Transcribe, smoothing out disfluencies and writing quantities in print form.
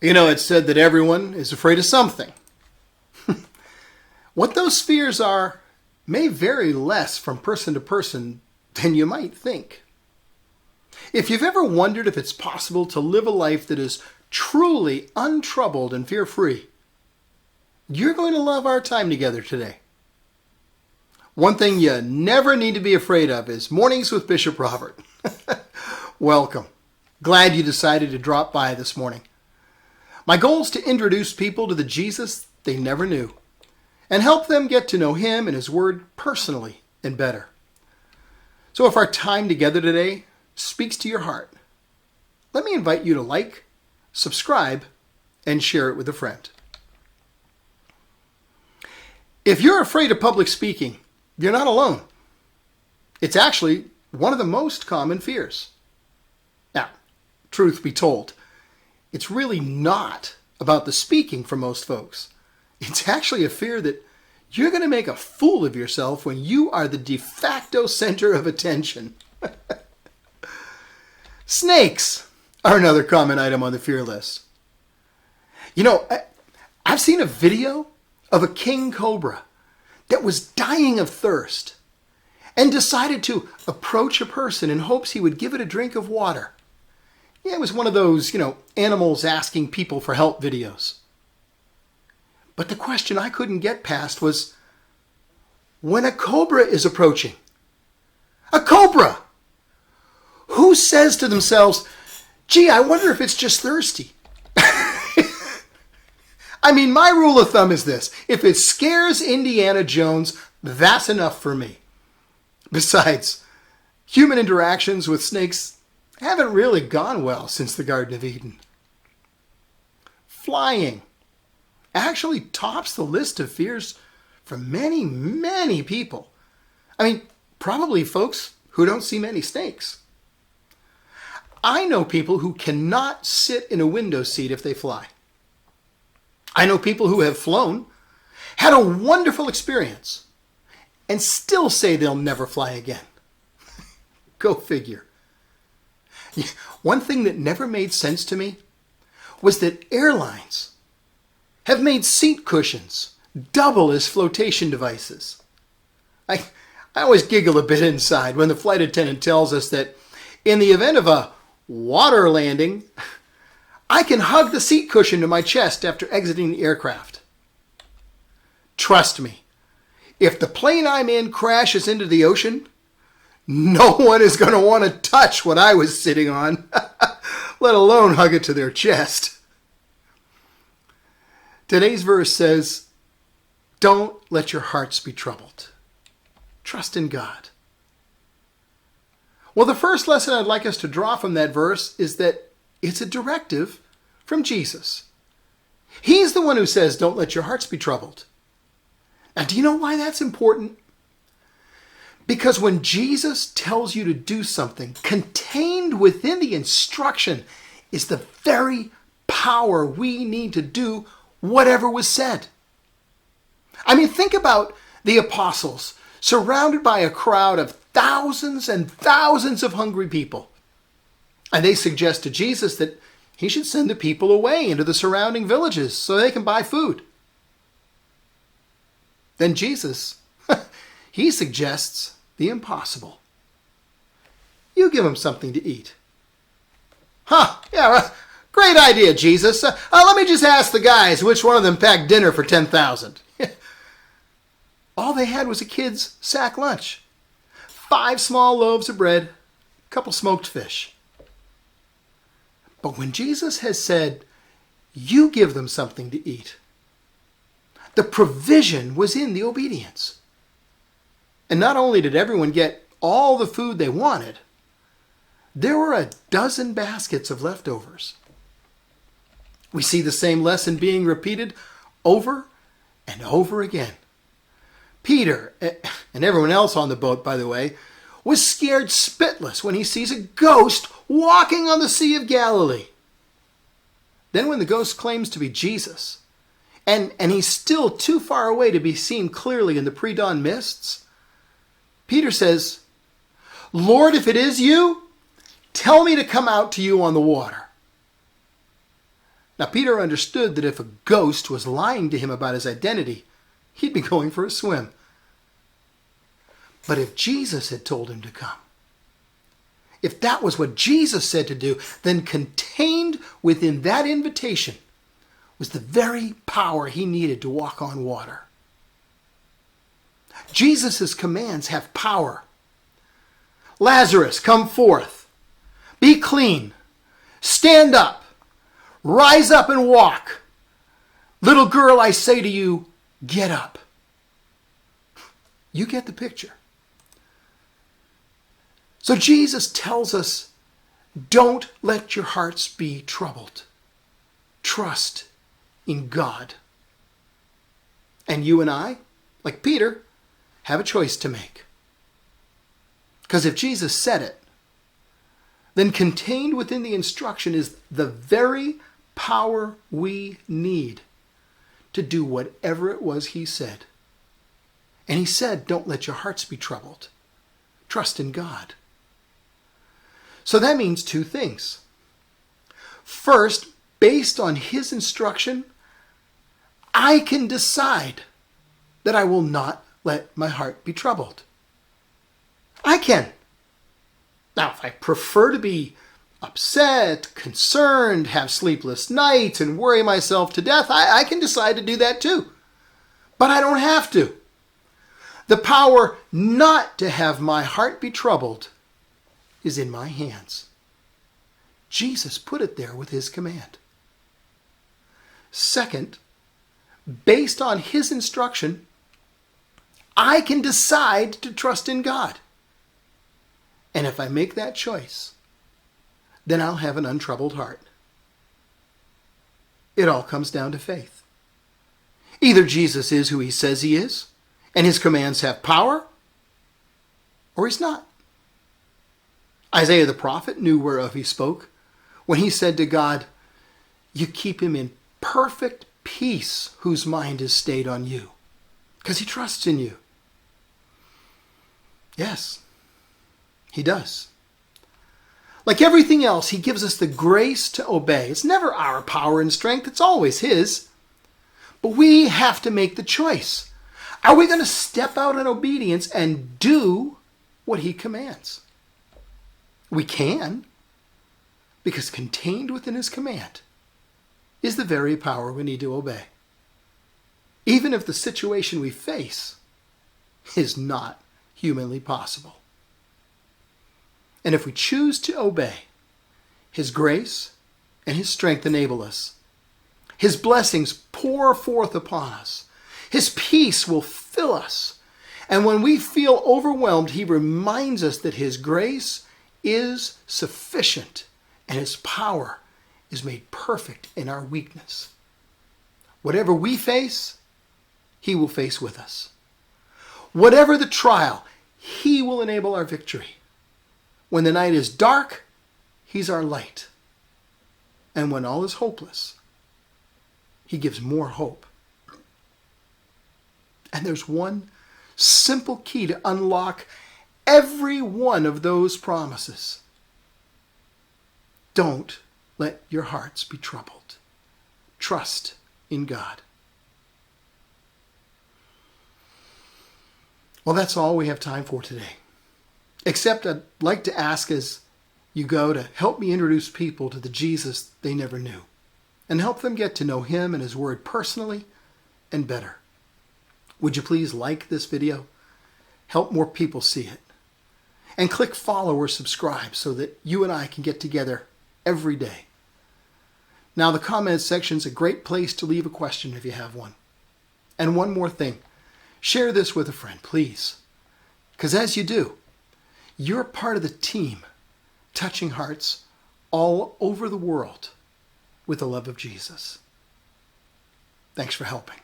You know, it's said that everyone is afraid of something. What those fears are may vary less from person to person than you might think. If you've ever wondered if it's possible to live a life that is truly untroubled and fear-free, you're going to love our time together today. One thing you never need to be afraid of is Mornings with Bishop Robert. Welcome. Glad you decided to drop by this morning. My goal is to introduce people to the Jesus they never knew and help them get to know him and his word personally and better. So if our time together today speaks to your heart, let me invite you to like, subscribe, and share it with a friend. If you're afraid of public speaking, you're not alone. It's actually one of the most common fears. Now, truth be told, it's really not about the speaking for most folks. It's actually a fear that you're going to make a fool of yourself when you are the de facto center of attention. Snakes are another common item on the fear list. You know, I've seen a video of a king cobra that was dying of thirst and decided to approach a person in hopes he would give it a drink of water. Yeah, it was one of those, animals asking people for help videos. But the question I couldn't get past was, when a cobra is approaching, a cobra, who says to themselves, gee, I wonder if it's just thirsty? I mean, my rule of thumb is this: if it scares Indiana Jones, that's enough for me. Besides, human interactions with snakes haven't really gone well since the Garden of Eden. Flying actually tops the list of fears for many, many people. I mean, probably folks who don't see many snakes. I know people who cannot sit in a window seat if they fly. I know people who have flown, had a wonderful experience, and still say they'll never fly again. Go figure. One thing that never made sense to me was that airlines have made seat cushions double as flotation devices. I always giggle a bit inside when the flight attendant tells us that in the event of a water landing, I can hug the seat cushion to my chest after exiting the aircraft. Trust me, if the plane I'm in crashes into the ocean, no one is going to want to touch what I was sitting on, let alone hug it to their chest. Today's verse says, don't let your hearts be troubled. Trust in God. Well, the first lesson I'd like us to draw from that verse is that it's a directive from Jesus. He's the one who says, don't let your hearts be troubled. Now, do you know why that's important? Because when Jesus tells you to do something, contained within the instruction is the very power we need to do whatever was said. I mean, think about the apostles surrounded by a crowd of thousands and thousands of hungry people. And they suggest to Jesus that he should send the people away into the surrounding villages so they can buy food. Then Jesus, he suggests the impossible. You give them something to eat. Great idea, Jesus. Let me just ask the guys which one of them packed dinner for 10,000. All they had was a kid's sack lunch. 5 small loaves of bread, a couple smoked fish. But when Jesus has said, you give them something to eat, the provision was in the obedience. And not only did everyone get all the food they wanted, there were a dozen baskets of leftovers. We see the same lesson being repeated over and over again. Peter, and everyone else on the boat, by the way, was scared spitless when he sees a ghost walking on the Sea of Galilee. Then when the ghost claims to be Jesus, and he's still too far away to be seen clearly in the pre-dawn mists, Peter says, Lord, if it is you, tell me to come out to you on the water. Now, Peter understood that if a ghost was lying to him about his identity, he'd be going for a swim. But if Jesus had told him to come, if that was what Jesus said to do, then contained within that invitation was the very power he needed to walk on water. Jesus' commands have power. Lazarus, come forth. Be clean. Stand up. Rise up and walk. Little girl, I say to you, get up. You get the picture. So Jesus tells us, don't let your hearts be troubled. Trust in God. And you and I, like Peter, have a choice to make. Because if Jesus said it, then contained within the instruction is the very power we need to do whatever it was he said. And he said, don't let your hearts be troubled. Trust in God. So that means two things. First, based on his instruction, I can decide that I will not let my heart be troubled. I can. Now, if I prefer to be upset, concerned, have sleepless nights, and worry myself to death, I can decide to do that too. But I don't have to. The power not to have my heart be troubled is in my hands. Jesus put it there with his command. Second, based on his instruction, I can decide to trust in God. And if I make that choice, then I'll have an untroubled heart. It all comes down to faith. Either Jesus is who he says he is, and his commands have power, or he's not. Isaiah the prophet knew whereof he spoke when he said to God, you keep him in perfect peace whose mind is stayed on you, because he trusts in you. Yes, he does. Like everything else, he gives us the grace to obey. It's never our power and strength, it's always his. But we have to make the choice. Are we going to step out in obedience and do what he commands? We can, because contained within his command is the very power we need to obey. Even if the situation we face is not humanly possible. And if we choose to obey, his grace and his strength enable us. His blessings pour forth upon us. His peace will fill us. And when we feel overwhelmed, he reminds us that his grace is sufficient and his power is made perfect in our weakness. Whatever we face, he will face with us. Whatever the trial, he will enable our victory. When the night is dark, he's our light. And when all is hopeless, he gives more hope. And there's one simple key to unlock every one of those promises. Don't let your hearts be troubled. Trust in God. Well, that's all we have time for today. Except I'd like to ask as you go to help me introduce people to the Jesus they never knew and help them get to know him and his word personally and better. Would you please like this video? Help more people see it. And click follow or subscribe so that you and I can get together every day. Now, the comments section is a great place to leave a question if you have one. And one more thing. Share this with a friend, please. Because as you do, you're part of the team touching hearts all over the world with the love of Jesus. Thanks for helping.